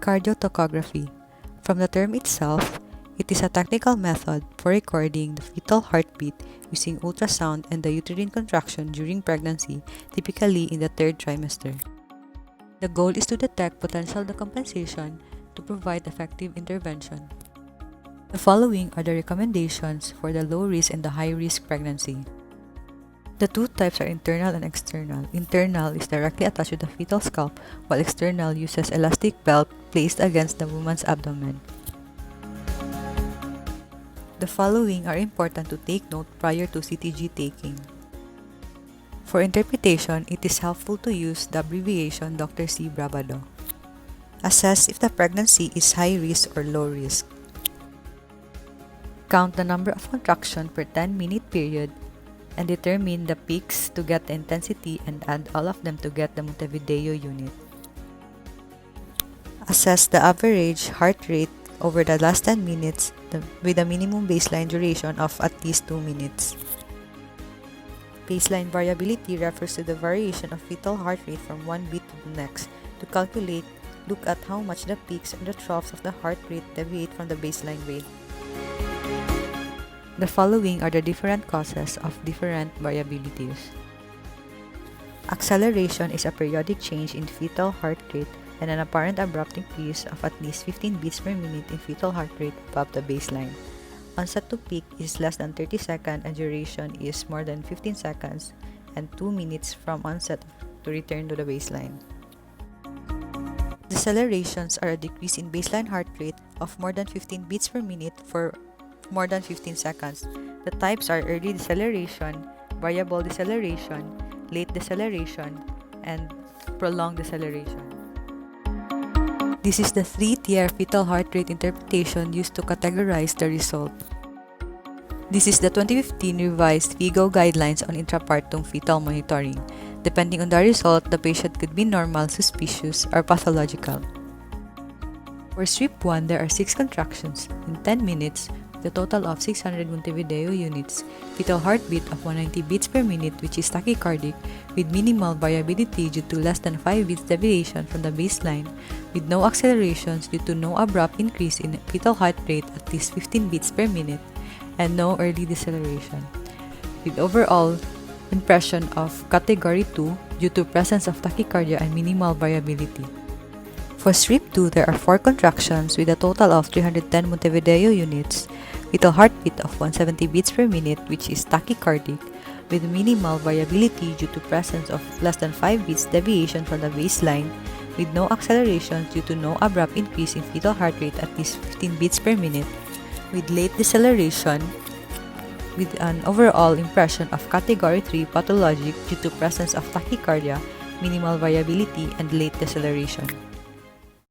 Echocardiotocography. From the term itself, it is a technical method for recording the fetal heartbeat using ultrasound and the uterine contraction during pregnancy, typically in the third trimester. The goal is to detect potential decompensation to provide effective intervention. The following are the recommendations for the low-risk and the high-risk pregnancy. The two types are internal and external. Internal is directly attached to the fetal scalp, while external uses elastic belt placed against the woman's abdomen. The following are important to take note prior to CTG taking. For interpretation, it is helpful to use the abbreviation Dr. C. Bravado. Assess if the pregnancy is high risk or low risk. Count the number of contractions per 10-minute period and determine the peaks to get the intensity and add all of them to get the Montevideo unit. Assess the average heart rate over the last 10 minutes with a minimum baseline duration of at least 2 minutes. Baseline variability refers to the variation of fetal heart rate from one beat to the next. To calculate, look at how much the peaks and the troughs of the heart rate deviate from the baseline rate. The following are the different causes of different variabilities. Acceleration is a periodic change in fetal heart rate and an apparent abrupt increase of at least 15 beats per minute in fetal heart rate above the baseline. Onset to peak is less than 30 seconds and duration is more than 15 seconds and 2 minutes from onset to return to the baseline. Decelerations are a decrease in baseline heart rate of more than 15 beats per minute for more than 15 seconds. The types are early deceleration, variable deceleration, late deceleration, and prolonged deceleration. This is the 3-tier fetal heart rate interpretation used to categorize the result. This is the 2015 revised FIGO guidelines on intrapartum fetal monitoring. Depending on the result, the patient could be normal, suspicious, or pathological. For STRIP 1, there are 6 contractions in 10 minutes, the total of 600 Montevideo units, fetal heartbeat of 190 beats per minute, which is tachycardic, with minimal variability due to less than 5 beats deviation from the baseline, with no accelerations due to no abrupt increase in fetal heart rate at least 15 beats per minute, and no early deceleration, with overall impression of category 2 due to presence of tachycardia and minimal variability. For STRIP 2, there are 4 contractions with a total of 310 Montevideo units, fetal heartbeat of 170 beats per minute, which is tachycardic, with minimal variability due to presence of less than 5 beats deviation from the baseline, with no accelerations due to no abrupt increase in fetal heart rate at least 15 beats per minute, with late deceleration, with an overall impression of category 3 pathologic due to presence of tachycardia, minimal variability, and late deceleration.